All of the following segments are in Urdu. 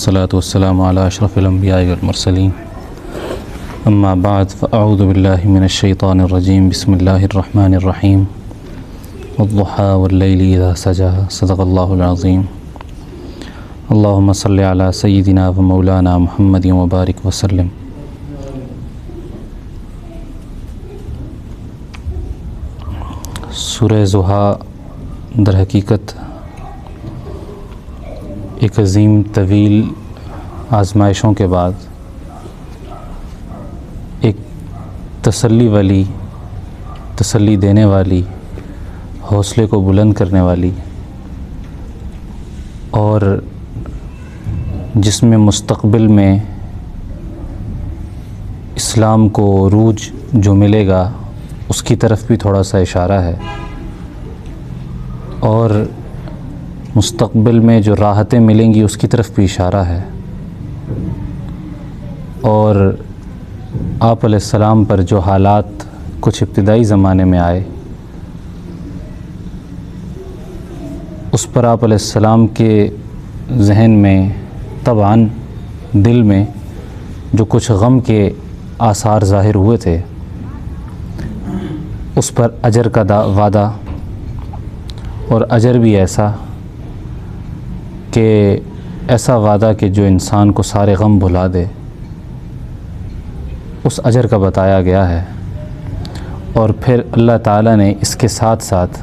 الصلاة والسلام على أشرف الأنبياء والمرسلين أما بعد فأعوذ بالله من الشيطان الرجيم بسم الله الرحمن الرحيم والضحى والليل إذا سجى صدق الله العظيم اللهم صل على سيدنا ومولانا محمد وبارك وسلم۔ سورہ ضحیٰ در حقیقت ایک عظیم طویل آزمائشوں کے بعد ایک تسلی دینے والی، حوصلے کو بلند کرنے والی، اور جس میں مستقبل میں اسلام کو عروج جو ملے گا اس کی طرف بھی تھوڑا سا اشارہ ہے، اور مستقبل میں جو راحتیں ملیں گی اس کی طرف بھی اشارہ ہے، اور آپ علیہ السلام پر جو حالات کچھ ابتدائی زمانے میں آئے اس پر آپ علیہ السلام کے ذہن میں طبعاً دل میں جو کچھ غم کے آثار ظاہر ہوئے تھے اس پر اجر کا وعدہ، اور اجر بھی ایسا کہ ایسا وعدہ کہ جو انسان کو سارے غم بھلا دے، اس اجر کا بتایا گیا ہے۔ اور پھر اللہ تعالیٰ نے اس کے ساتھ ساتھ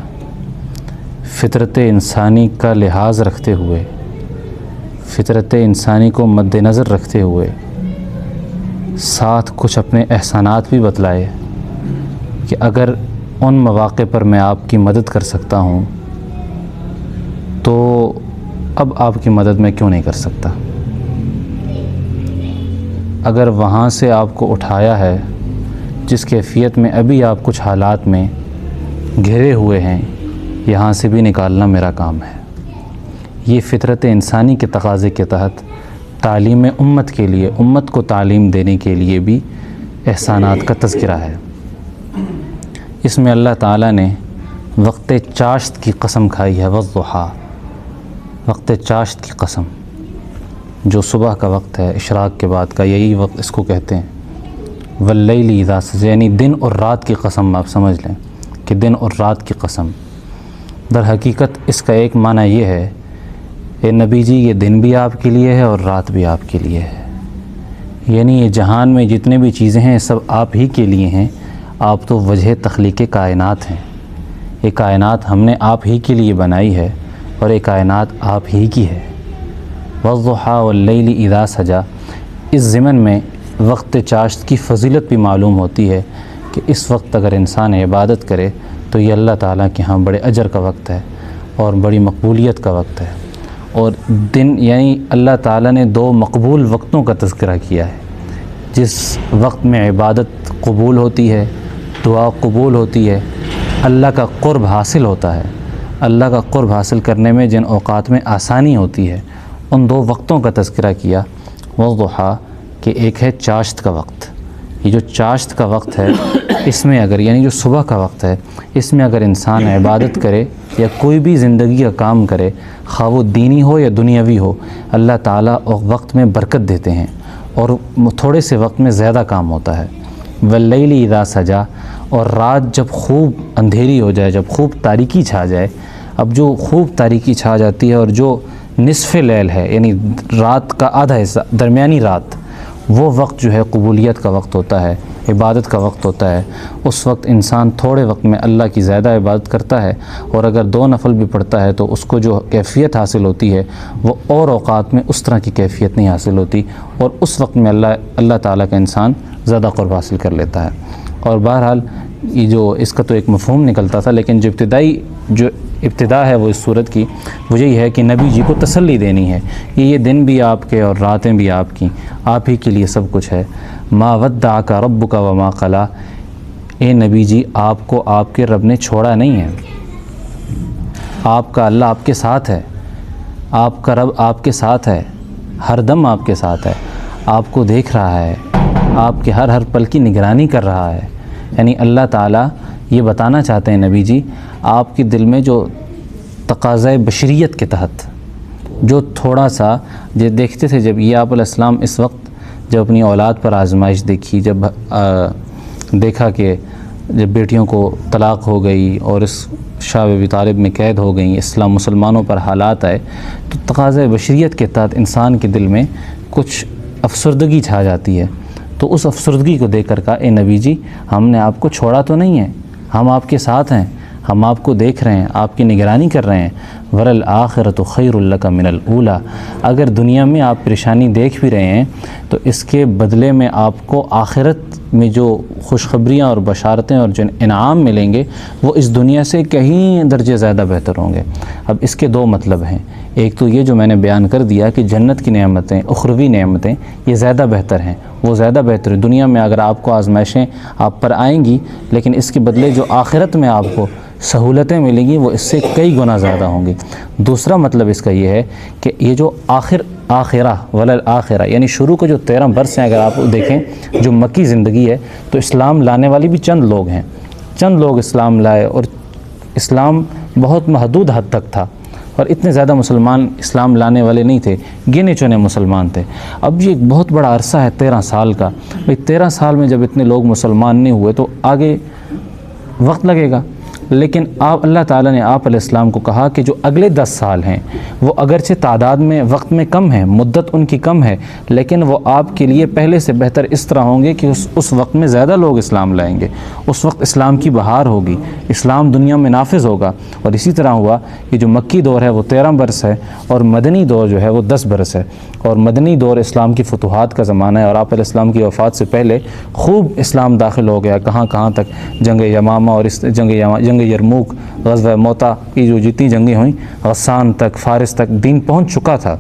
فطرت انسانی کا لحاظ رکھتے ہوئے، فطرت انسانی کو مد نظر رکھتے ہوئے ساتھ کچھ اپنے احسانات بھی بتلائے کہ اگر ان مواقع پر میں آپ کی مدد کر سکتا ہوں تو اب آپ کی مدد میں کیوں نہیں کر سکتا۔ اگر وہاں سے آپ کو اٹھایا ہے جس کیفیت میں ابھی آپ کچھ حالات میں گھرے ہوئے ہیں، یہاں سے بھی نکالنا میرا کام ہے۔ یہ فطرت انسانی کے تقاضے کے تحت تعلیم امت کے لیے، امت کو تعلیم دینے کے لیے بھی احسانات کا تذکرہ ہے۔ اس میں اللہ تعالیٰ نے وقت چاشت کی قسم کھائی ہے، والضحیٰ، وقت چاشت کی قسم، جو صبح کا وقت ہے، اشراق کے بعد کا، یہی وقت اس کو کہتے ہیں۔ واللیل اذا سجی، یعنی دن اور رات کی قسم، آپ سمجھ لیں کہ دن اور رات کی قسم۔ در حقیقت اس کا ایک معنی یہ ہے، اے نبی جی یہ دن بھی آپ کے لیے ہے اور رات بھی آپ کے لیے ہے، یعنی یہ جہان میں جتنے بھی چیزیں ہیں سب آپ ہی کے لیے ہیں، آپ تو وجہ تخلیق کائنات ہیں۔ یہ کائنات ہم نے آپ ہی کے لیے بنائی ہے اور یہ کائنات آپ ہی کی ہے۔ والضحیٰ واللیل اذا سجی، اس ضمن میں وقت چاشت کی فضیلت بھی معلوم ہوتی ہے کہ اس وقت اگر انسان عبادت کرے تو یہ اللہ تعالیٰ کے ہاں بڑے اجر کا وقت ہے اور بڑی مقبولیت کا وقت ہے۔ اور دن، یعنی اللہ تعالیٰ نے دو مقبول وقتوں کا تذکرہ کیا ہے، جس وقت میں عبادت قبول ہوتی ہے، دعا قبول ہوتی ہے، اللہ کا قرب حاصل ہوتا ہے۔ اللہ کا قرب حاصل کرنے میں جن اوقات میں آسانی ہوتی ہے ان دو وقتوں کا تذکرہ کیا۔ والضحیٰ کہ ایک ہے چاشت کا وقت، یہ جو چاشت کا وقت ہے اس میں اگر، یعنی جو صبح کا وقت ہے، اس میں اگر انسان عبادت کرے یا کوئی بھی زندگی کا کام کرے، خواہ وہ دینی ہو یا دنیاوی ہو، اللہ تعالیٰ وقت میں برکت دیتے ہیں اور تھوڑے سے وقت میں زیادہ کام ہوتا ہے۔ واللیل اذا سجی، اور رات جب خوب اندھیری ہو جائے، جب خوب تاریکی چھا جائے، اب جو خوب تاریکی چھا جاتی ہے اور جو نصف لیل ہے، یعنی رات کا آدھا حصہ، درمیانی رات، وہ وقت جو ہے قبولیت کا وقت ہوتا ہے، عبادت کا وقت ہوتا ہے۔ اس وقت انسان تھوڑے وقت میں اللہ کی زیادہ عبادت کرتا ہے، اور اگر 2 نفل بھی پڑھتا ہے تو اس کو جو کیفیت حاصل ہوتی ہے وہ اور اوقات میں اس طرح کی کیفیت نہیں حاصل ہوتی، اور اس وقت میں اللہ تعالیٰ کا انسان زیادہ قرب حاصل کر لیتا ہے۔ اور بہرحال یہ جو اس کا تو ایک مفہوم نکلتا تھا، لیکن جو ابتدا ہے وہ اس صورت کی وہ یہی ہے کہ نبی جی کو تسلی دینی ہے کہ یہ دن بھی آپ کے اور راتیں بھی آپ کی، آپ ہی کے لیے سب کچھ ہے۔ ما ودعک ربک وما قلی، اے نبی جی آپ کو آپ کے رب نے چھوڑا نہیں ہے، آپ کا اللہ آپ کے ساتھ ہے، آپ کا رب آپ کے ساتھ ہے، ہر دم آپ کے ساتھ ہے، آپ کو دیکھ رہا ہے، آپ کے ہر پل کی نگرانی کر رہا ہے۔ یعنی اللہ تعالیٰ یہ بتانا چاہتے ہیں نبی جی، آپ کے دل میں جو تقاضۂ بشریت کے تحت جو تھوڑا سا دیکھتے تھے جب یہ آپ علیہ السلام اس وقت جب اپنی اولاد پر آزمائش دیکھی، جب دیکھا کہ جب بیٹیوں کو طلاق ہو گئی اور اس شاہ ابی طالب میں قید ہو گئیں، اسلام مسلمانوں پر حالات آئے، تو تقاضۂ بشریت کے تحت انسان کے دل میں کچھ افسردگی چھا جاتی ہے۔ تو اس افسردگی کو دیکھ کر کہا، اے نبی جی، ہم نے آپ کو چھوڑا تو نہیں ہے، ہم آپ کے ساتھ ہیں، ہم آپ کو دیکھ رہے ہیں، آپ کی نگرانی کر رہے ہیں۔ وَلَلْآخِرَةُ خَيْرٌ لَكَ مِنَ الْأُولَىٰ، اگر دنیا میں آپ پریشانی دیکھ بھی رہے ہیں تو اس کے بدلے میں آپ کو آخرت میں جو خوشخبریاں اور بشارتیں اور جو انعام ملیں گے وہ اس دنیا سے کہیں درجے زیادہ بہتر ہوں گے۔ اب اس کے دو مطلب ہیں، ایک تو یہ جو میں نے بیان کر دیا کہ جنت کی نعمتیں، اخروی نعمتیں، یہ زیادہ بہتر ہیں، وہ زیادہ بہتر ہے۔ دنیا میں اگر آپ کو آزمائشیں آپ پر آئیں گی، لیکن اس کے بدلے جو آخرت میں آپ کو سہولتیں ملیں گی وہ اس سے کئی گنا زیادہ ہوں گی۔ دوسرا مطلب اس کا یہ ہے کہ یہ جو آخرہ وللآخرہ، یعنی شروع کے جو 13 برس ہیں، اگر آپ دیکھیں جو مکی زندگی ہے، تو اسلام لانے والی بھی چند لوگ ہیں، چند لوگ اسلام لائے، اور اسلام بہت محدود حد تک تھا، اور اتنے زیادہ مسلمان اسلام لانے والے نہیں تھے، گنے چنے مسلمان تھے۔ اب یہ ایک بہت بڑا عرصہ ہے 13 سال کا، 13 سال میں جب اتنے لوگ مسلمان نہیں ہوئے تو آگے وقت لگے گا۔ لیکن اللہ تعالیٰ نے آپ علیہ السلام کو کہا کہ جو اگلے 10 سال ہیں وہ اگرچہ تعداد میں وقت میں کم ہے، مدت ان کی کم ہے، لیکن وہ آپ کے لیے پہلے سے بہتر اس طرح ہوں گے کہ اس وقت میں زیادہ لوگ اسلام لائیں گے، اس وقت اسلام کی بہار ہوگی، اسلام دنیا میں نافذ ہوگا۔ اور اسی طرح ہوا کہ جو مکی دور ہے وہ 13 برس ہے، اور مدنی دور جو ہے وہ 10 برس ہے، اور مدنی دور اسلام کی فتوحات کا زمانہ ہے، اور آپ علیہ السلام کی وفات سے پہلے خوب اسلام داخل ہو گیا، کہاں کہاں تک جنگ یمامہ اور اس جنگ یرموک، غزوہ موتا کی جو جتنی جنگیں ہوئیں، غسان تک، فارس تک دین پہنچ چکا تھا،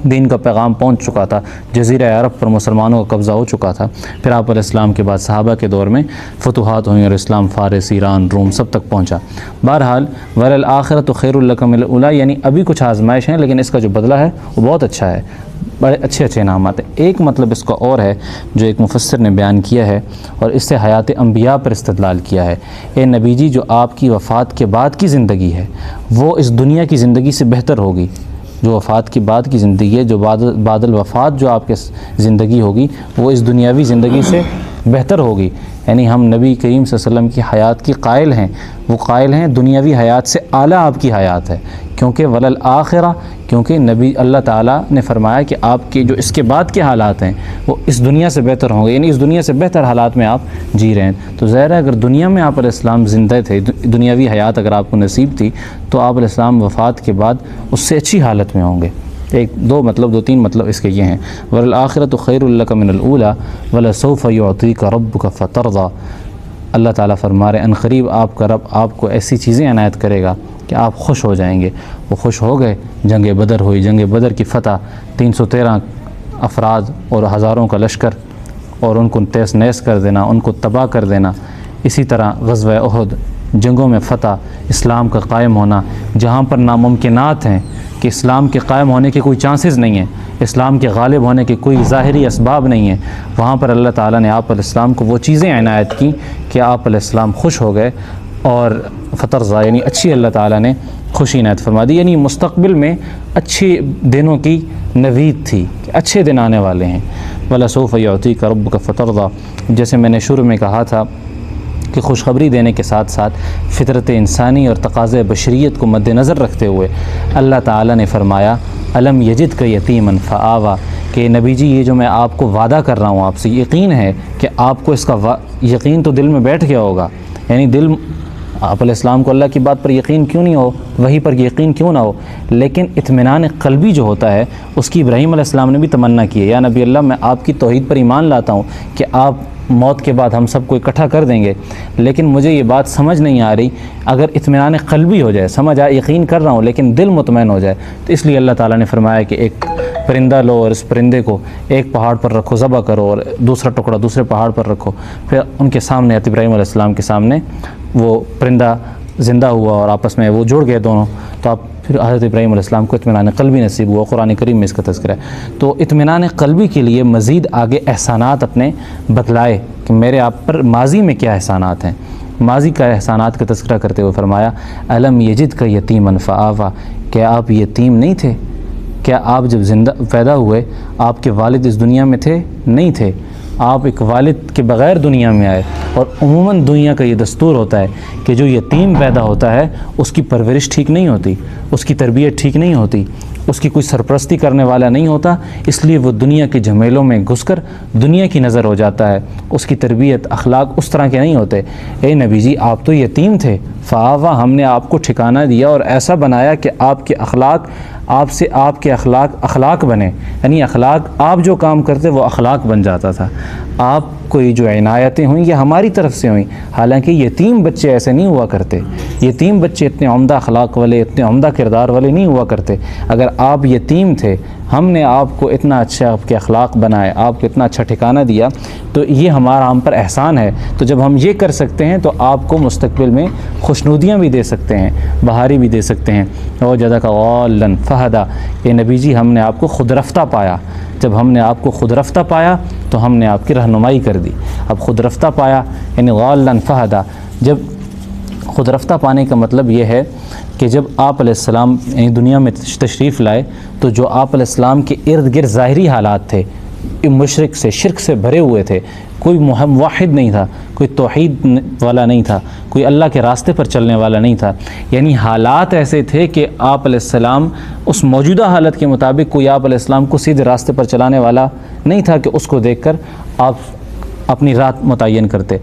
دین کا پیغام پہنچ چکا تھا، جزیرہ عرب پر مسلمانوں کا قبضہ ہو چکا تھا۔ پھر آپ علیہ السلام کے بعد صحابہ کے دور میں فتوحات ہوئیں اور اسلام فارس، ایران، روم سب تک پہنچا۔ بہرحال وَلَلْآخِرَةُ خَيْرٌ لَكَ مِنَ الْأُولَىٰ، یعنی ابھی کچھ آزمائش ہیں لیکن اس کا جو بدلہ ہے وہ بہت اچھا ہے، بڑے اچھے انعامات ہیں۔ ایک مطلب اس کا اور ہے جو ایک مفسر نے بیان کیا ہے اور اس سے حیات انبیاء پر استدلال کیا ہے، اے نبی جی، جو آپ کی وفات کے بعد کی زندگی ہے وہ اس دنیا کی زندگی سے بہتر ہوگی۔ جو وفات کی بعد کی زندگی ہے، جو بعد الوفات جو آپ کے زندگی ہوگی وہ اس دنیاوی زندگی سے بہتر ہوگی۔ یعنی ہم نبی کریم صلی اللہ علیہ وسلم کی حیات کی قائل ہیں، وہ قائل ہیں دنیاوی حیات سے اعلیٰ آپ کی حیات ہے، کیونکہ وللآخرہ، کیونکہ نبی اللہ تعالیٰ نے فرمایا کہ آپ کے جو اس کے بعد کے حالات ہیں وہ اس دنیا سے بہتر ہوں گے، یعنی اس دنیا سے بہتر حالات میں آپ جی رہے ہیں۔ تو ظاہر ہے اگر دنیا میں آپ علیہ السلام زندہ تھے، دنیاوی حیات اگر آپ کو نصیب تھی، تو آپ علیہ السلام وفات کے بعد اس سے اچھی حالت میں ہوں گے۔ دو تین مطلب اس کے یہ ہیں، وَلَلْآخِرَةُ خَيْرٌ لَكَ مِنَ الْأُولَىٰ وَلَسَوْفَ يُعْطِيكَ رَبُّكَ فَتَرْضَىٰ۔ اللہ تعالیٰ فرما رہے عنقریب آپ کا رب آپ کو ایسی چیزیں عنایت کرے گا کہ آپ خوش ہو جائیں گے۔ وہ خوش ہو گئے، جنگ بدر ہوئی، جنگ بدر کی فتح، 313 افراد اور ہزاروں کا لشکر، اور ان کو تیس نیس کر دینا، ان کو تباہ کر دینا۔ اسی طرح غزوہ احد، جنگوں میں فتح، اسلام کا قائم ہونا، جہاں پر ناممکنات ہیں کہ اسلام کے قائم ہونے کے کوئی چانسز نہیں ہیں، اسلام کے غالب ہونے کے کوئی ظاہری اسباب نہیں ہیں، وہاں پر اللہ تعالیٰ نے آپ علیہ السلام کو وہ چیزیں عنایت کی کہ آپ علیہ السلام خوش ہو گئے، اور فترضا یعنی اچھی اللہ تعالیٰ نے خوشی عنایت فرما دی، یعنی مستقبل میں اچھے دنوں کی نوید تھی کہ اچھے دن آنے والے ہیں۔ وَلَسَوْفَ يُعْطِيكَ رَبُّكَ فَتَرْضَىٰ، جیسے میں نے شروع میں کہا تھا کہ خوشخبری دینے کے ساتھ ساتھ فطرت انسانی اور تقاضۂ بشریت کو مد نظر رکھتے ہوئے اللہ تعالیٰ نے فرمایا الم یجدک یتیما فآویٰ، کہ نبی جی یہ جو میں آپ کو وعدہ کر رہا ہوں آپ سے، یقین ہے کہ آپ کو اس کا یقین تو دل میں بیٹھ گیا ہوگا، یعنی دل آپ علیہ السلام کو اللہ کی بات پر یقین کیوں نہیں ہو، وہی پر یقین کیوں نہ ہو، لیکن اطمینان قلبی جو ہوتا ہے اس کی ابراہیم علیہ السلام نے بھی تمنا کی ہے، یا نبی اللہ میں آپ کی توحید پر ایمان لاتا ہوں کہ آپ موت کے بعد ہم سب کو اکٹھا کر دیں گے، لیکن مجھے یہ بات سمجھ نہیں آ رہی، اگر اطمینان قلبی ہو جائے، سمجھ آئے یقین کر رہا ہوں لیکن دل مطمئن ہو جائے، تو اس لیے اللہ تعالیٰ نے فرمایا کہ ایک پرندہ لو اور اس پرندے کو ایک پہاڑ پر رکھو، ذبح کرو، اور دوسرا ٹکڑا دوسرے پہاڑ پر رکھو، پھر ان کے سامنے حضرت ابراہیم علیہ السلام کے سامنے وہ پرندہ زندہ ہوا اور آپس میں وہ جڑ گئے دونوں، تو آپ پھر حضرت ابراہیم علیہ السلام کو اطمینان قلبی نصیب ہوا، قرآن کریم میں اس کا تذکرہ ہے۔ تو اطمینان قلبی کے لیے مزید آگے احسانات اپنے بتلائے کہ میرے آپ پر ماضی میں کیا احسانات ہیں، ماضی کا احسانات کا تذکرہ کرتے ہوئے فرمایا الم یجدک یتیما فآویٰ، کہ آپ یتیم نہیں تھے، کیا آپ جب زندہ پیدا ہوئے آپ کے والد اس دنیا میں تھے؟ نہیں تھے، آپ ایک والد کے بغیر دنیا میں آئے، اور عموماً دنیا کا یہ دستور ہوتا ہے کہ جو یتیم پیدا ہوتا ہے اس کی پرورش ٹھیک نہیں ہوتی، اس کی تربیت ٹھیک نہیں ہوتی، اس کی کوئی سرپرستی کرنے والا نہیں ہوتا، اس لیے وہ دنیا کے جھمیلوں میں گھس کر دنیا کی نظر ہو جاتا ہے، اس کی تربیت اخلاق اس طرح کے نہیں ہوتے۔ اے نبی جی آپ تو یتیم تھے، فآوا، ہم نے آپ کو ٹھکانہ دیا اور ایسا بنایا کہ آپ کے اخلاق آپ سے آپ کے اخلاق بنے، یعنی اخلاق آپ جو کام کرتے وہ اخلاق بن جاتا تھا۔ آپ کو یہ جو عنایتیں ہوئیں یہ ہماری طرف سے ہوئیں، حالانکہ یتیم بچے ایسے نہیں ہوا کرتے، یتیم بچے اتنے عمدہ اخلاق والے، اتنے عمدہ کردار والے نہیں ہوا کرتے۔ اگر آپ یتیم تھے، ہم نے آپ کو اتنا اچھا آپ کے اخلاق بنائے، آپ کو اتنا اچھا ٹھکانہ دیا، تو یہ ہمارا ہم پر احسان ہے۔ تو جب ہم یہ کر سکتے ہیں تو آپ کو مستقبل میں خوشنودیاں بھی دے سکتے ہیں، بہاری بھی دے سکتے ہیں۔ وجدک ضالا فہدی، اے نبی جی ہم نے آپ کو خود رفتہ پایا، جب ہم نے آپ کو خود رفتہ پایا تو ہم نے آپ کی رہنمائی کر دی۔ اب خود رفتہ پایا یعنی ضالا فہدی، جب خود رفتہ پانے کا مطلب یہ ہے کہ جب آپ علیہ السلام دنیا میں تشریف لائے تو جو آپ علیہ السلام کے ارد گرد ظاہری حالات تھے مشرک سے، شرک سے بھرے ہوئے تھے، کوئی موحد نہیں تھا، کوئی توحید والا نہیں تھا، کوئی اللہ کے راستے پر چلنے والا نہیں تھا، یعنی حالات ایسے تھے کہ آپ علیہ السلام اس موجودہ حالت کے مطابق کوئی آپ علیہ السلام کو سیدھے راستے پر چلانے والا نہیں تھا کہ اس کو دیکھ کر آپ اپنی رات متعین کرتے۔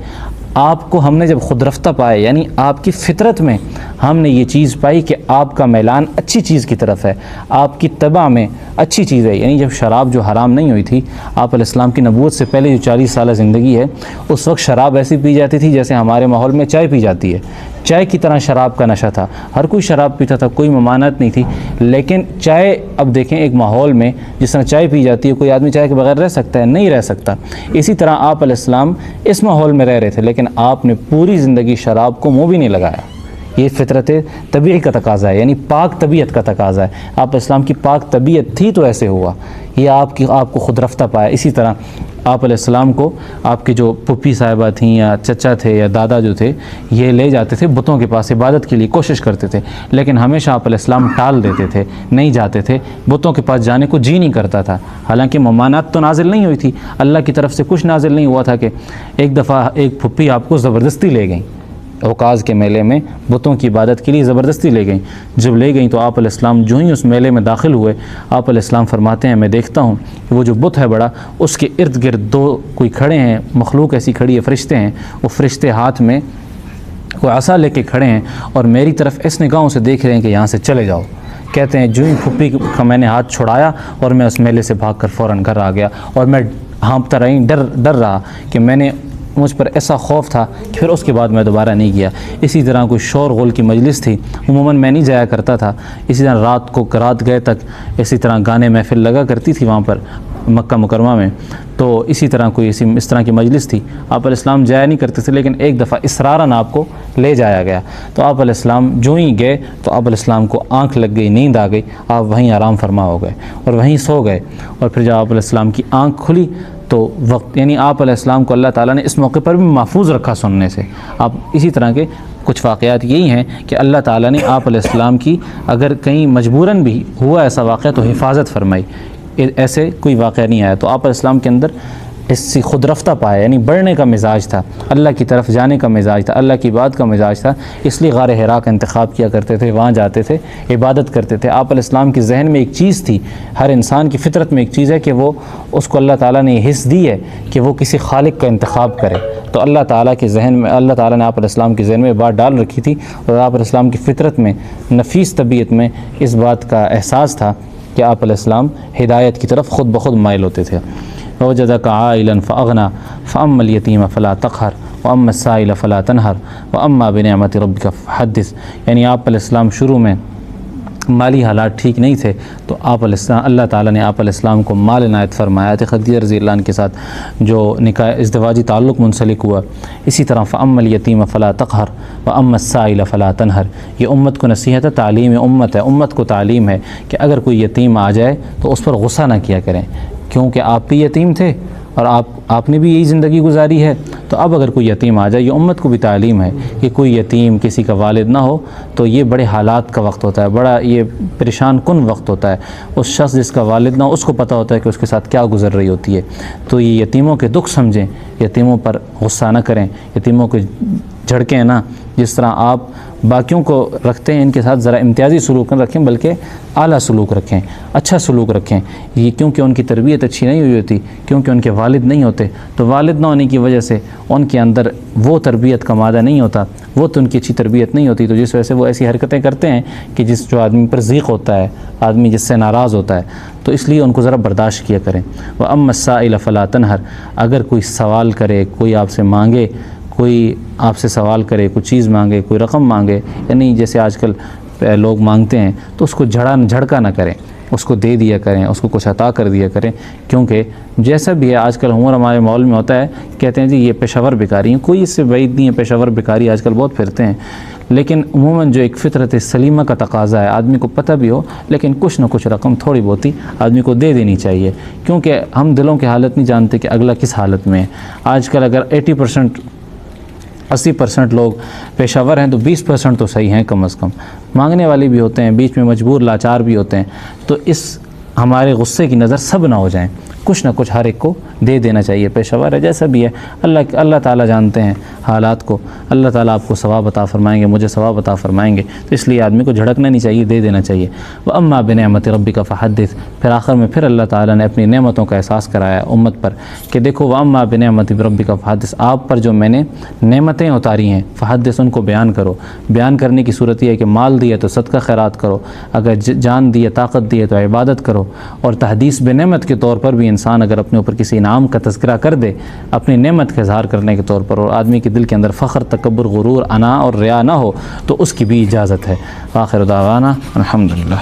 آپ کو ہم نے جب خود رفتہ پائے یعنی آپ کی فطرت میں ہم نے یہ چیز پائی کہ آپ کا میلان اچھی چیز کی طرف ہے، آپ کی طبع میں اچھی چیز ہے، یعنی جب شراب جو حرام نہیں ہوئی تھی، آپ علیہ السلام کی نبوت سے پہلے جو 40 سالہ زندگی ہے اس وقت شراب ایسی پی جاتی تھی جیسے ہمارے ماحول میں چائے پی جاتی ہے، چائے کی طرح شراب کا نشہ تھا، ہر کوئی شراب پیتا تھا، کوئی ممانعت نہیں تھی۔ لیکن چائے اب دیکھیں ایک ماحول میں جس طرح چائے پی جاتی ہے، کوئی آدمی چائے کے بغیر رہ سکتا ہے؟ نہیں رہ سکتا۔ اسی طرح آپ علیہ السلام اس ماحول میں رہ رہے تھے، لیکن آپ نے پوری زندگی شراب کو منہ بھی نہیں لگایا۔ یہ فطرت طبیعی کا تقاضا ہے، یعنی پاک طبیعت کا تقاضا ہے۔ آپ اسلام کی پاک طبیعت تھی تو ایسے ہوا، یہ آپ کو خود رفتہ پایا۔ اسی طرح آپ علیہ السلام کو آپ کے جو پھپھی صاحبہ تھیں یا چچا تھے یا دادا جو تھے، یہ لے جاتے تھے بتوں کے پاس عبادت کے لیے، کوشش کرتے تھے، لیکن ہمیشہ آپ علیہ السلام ٹال دیتے تھے، نہیں جاتے تھے، بتوں کے پاس جانے کو جی نہیں کرتا تھا۔ حالانکہ ممانعت تو نازل نہیں ہوئی تھی، اللہ کی طرف سے کچھ نازل نہیں ہوا تھا کہ ایک دفعہ ایک پھپھی آپ کو زبردستی لے گئیں، اوقاز کے میلے میں بتوں کی عبادت کے لیے زبردستی لے گئیں۔ جب لے گئیں تو آپ علیہ السلام جو ہی اس میلے میں داخل ہوئے، آپ علیہ السلام فرماتے ہیں میں دیکھتا ہوں کہ وہ جو بت ہے بڑا، اس کے ارد گرد دو کوئی کھڑے ہیں، مخلوق ایسی کھڑی ہے، فرشتے ہیں، وہ فرشتے ہاتھ میں کوئی عصا لے کے کھڑے ہیں اور میری طرف اس نگاہوں سے دیکھ رہے ہیں کہ یہاں سے چلے جاؤ۔ کہتے ہیں جو ہی پھپھی کا میں نے ہاتھ چھڑایا اور میں اس میلے سے بھاگ کر فوراً گھر آ گیا، اور میں ہانپتا رہی، ڈر رہا کہ میں نے مجھ پر ایسا خوف تھا کہ پھر اس کے بعد میں دوبارہ نہیں گیا۔ اسی طرح کوئی شور غول کی مجلس تھی، عموماً میں نہیں جایا کرتا تھا، اسی طرح رات گئے تک اسی طرح گانے محفل لگا کرتی تھی وہاں پر مکہ مکرمہ میں، تو اسی طرح کوئی اس طرح کی مجلس تھی، آپ علیہ السلام جایا نہیں کرتے تھے، لیکن ایک دفعہ اصراراً آپ کو لے جایا گیا۔ تو آپ علیہ السلام جو ہی گئے تو آپ علیہ السلام کو آنکھ لگ گئی، نیند آ گئی، آپ وہیں آرام فرما ہو گئے اور وہیں سو گئے۔ اور پھر جب آپ علیہ السلام کی آنکھ کھلی تو وقت یعنی آپ علیہ السلام کو اللہ تعالیٰ نے اس موقع پر بھی محفوظ رکھا سننے سے۔ آپ اسی طرح کے کچھ واقعات یہی ہیں کہ اللہ تعالیٰ نے آپ علیہ السلام کی اگر کہیں مجبوراً بھی ہوا ایسا واقعہ تو حفاظت فرمائی، ایسے کوئی واقعہ نہیں آیا۔ تو آپ علیہ السلام کے اندر اس سے خود رفتہ پایا، یعنی بڑھنے کا مزاج تھا، اللہ کی طرف جانے کا مزاج تھا، اللہ کی بات کا مزاج تھا، اس لیے غار حرا کا انتخاب کیا کرتے تھے، وہاں جاتے تھے، عبادت کرتے تھے۔ آپ علیہ السلام کے ذہن میں ایک چیز تھی، ہر انسان کی فطرت میں ایک چیز ہے کہ وہ اس کو اللہ تعالیٰ نے یہ حص دی ہے کہ وہ کسی خالق کا انتخاب کرے۔ تو اللہ تعالیٰ کے ذہن میں، اللہ تعالیٰ نے آپ علیہ السلام کے ذہن میں بات ڈال رکھی تھی، اور آپ علیہ السلام کی فطرت میں، نفیس طبیعت میں اس بات کا احساس تھا کہ آپ علیہ السلام ہدایت کی طرف خود بخود مائل ہوتے تھے۔ وَوَجَدَكَ عَائِلًا فَأَغْنَىٰ فَأَمَّا الْيَتِيمَ فَلَا تَقْهَرْ وَأَمَّا السَّائِلَ فَلَا تَنْهَرْ وَأَمَّا بِنِعْمَةِ رَبِّكَ فَحَدِّثْ، یعنی آپ علیہ السلام شروع میں مالی حالات ٹھیک نہیں تھے تو آپ علیہ السلام، اللہ تعالیٰ نے آپ علیہ السلام کو مال عنایت فرمایا تھا، خدیجہ رضی اللہ عنہ کے ساتھ جو نکاح ازدواجی تعلق منسلک ہوا۔ اسی طرح فَأَمَّا الْيَتِيمَ فَلَا تَقْهَرْ وَأَمَّا السَّائِلَ فَلَا تَنْهَرْ، یہ امت کو نصیحت ہے، تعلیم امت ہے، امت کو تعلیم ہے کہ اگر کوئی یتیم آ جائے تو اس پر غصہ نہ کیا کریں، کیونکہ آپ بھی یتیم تھے اور آپ نے بھی یہی زندگی گزاری ہے، تو تو اب اگر کوئی یتیم آ جائے، یہ امت کو بھی تعلیم ہے کہ کوئی یتیم کسی کا والد نہ ہو تو یہ بڑے حالات کا وقت ہوتا ہے، بڑا یہ پریشان کن وقت ہوتا ہے۔ اس شخص جس کا والد نہ ہو اس کو پتہ ہوتا ہے کہ اس کے ساتھ کیا گزر رہی ہوتی ہے۔ تو یہ یتیموں کے دکھ سمجھیں، یتیموں پر غصہ نہ کریں، یتیموں کو جھڑکیں نہ، جس طرح آپ باقیوں کو رکھتے ہیں ان کے ساتھ ذرا امتیازی سلوک نہ رکھیں بلکہ اعلیٰ سلوک رکھیں، اچھا سلوک رکھیں۔ یہ کیونکہ ان کی تربیت اچھی نہیں ہوئی ہوتی، کیونکہ ان کے والد نہیں ہوتے، تو والد نہ ہونے کی وجہ سے ان کے اندر وہ تربیت کا مادہ نہیں ہوتا، وہ تو ان کی اچھی تربیت نہیں ہوتی، تو جس وجہ سے وہ ایسی حرکتیں کرتے ہیں کہ جو آدمی پر ضیق ہوتا ہے، آدمی جس سے ناراض ہوتا ہے، تو اس لیے ان کو ذرا برداشت کیا کریں۔ وَأَمَّا السَّائِلَ فَلَا تَنْهَرْ، اگر کوئی سوال کرے، کوئی آپ سے مانگے، کوئی آپ سے سوال کرے، کوئی چیز مانگے، کوئی رقم مانگے، یعنی جیسے آج کل لوگ مانگتے ہیں، تو اس کو جھڑکا نہ کریں، اس کو دے دیا کریں، اس کو کچھ عطا کر دیا کریں، کیونکہ جیسا بھی ہے آج کل ہمارے ماحول میں ہوتا ہے، کہتے ہیں جی یہ پیشہ ور بھکاری ہیں، کوئی اس سے بعید نہیں ہے، پیشہ ور بھکاری آج کل بہت پھرتے ہیں، لیکن عموماً جو ایک فطرت سلیمہ کا تقاضا ہے، آدمی کو پتہ بھی ہو لیکن کچھ نہ کچھ رقم تھوڑی بہت ہی آدمی کو دے دینی چاہیے، کیونکہ ہم دلوں کی حالت نہیں جانتے کہ اگلا کس حالت میں ہے۔ آج کل اگر 80% لوگ پیشہ ور ہیں تو 20% تو صحیح ہیں، کم از کم مانگنے والے بھی ہوتے ہیں، بیچ میں مجبور لاچار بھی ہوتے ہیں، تو اس ہمارے غصے کی نظر سب نہ ہو جائیں، کچھ نہ کچھ ہر ایک کو دے دینا چاہیے، پیشہ ور ہے جیسا بھی ہے، اللہ تعالیٰ جانتے ہیں حالات کو، اللہ تعالیٰ آپ کو ثواب عطا فرمائیں گے، مجھے ثواب عطا فرمائیں گے، تو اس لیے آدمی کو جھڑکنا نہیں چاہیے، دے دینا چاہیے۔ وَأَمَّا بِنِعْمَةِ رَبِّكَ فَحَدِّثْ، پھر آخر میں پھر اللہ تعالیٰ نے اپنی نعمتوں کا احساس کرایا امت پر کہ دیکھو وَأَمَّا بِنِعْمَةِ رَبِّكَ فَحَدِّثْ، آپ پر جو میں نے نعمتیں اتاری ہیں، فحدث، ان کو بیان کرو۔ بیان کرنے کی صورت یہ ہے کہ مال دیے تو صدقہ خیرات کرو، اگر جان دیے، طاقت دیے تو عبادت کرو، اور تحدیث بنعمت کے طور پر بھی انسان اگر اپنے اوپر کسی انعام کا تذکرہ کر دے اپنی نعمت کا اظہار کرنے کے طور پر، اور آدمی کے دل کے اندر فخر، تکبر، غرور، انا اور ریا نہ ہو، تو اس کی بھی اجازت ہے۔ آخر دعوانا الحمدللہ۔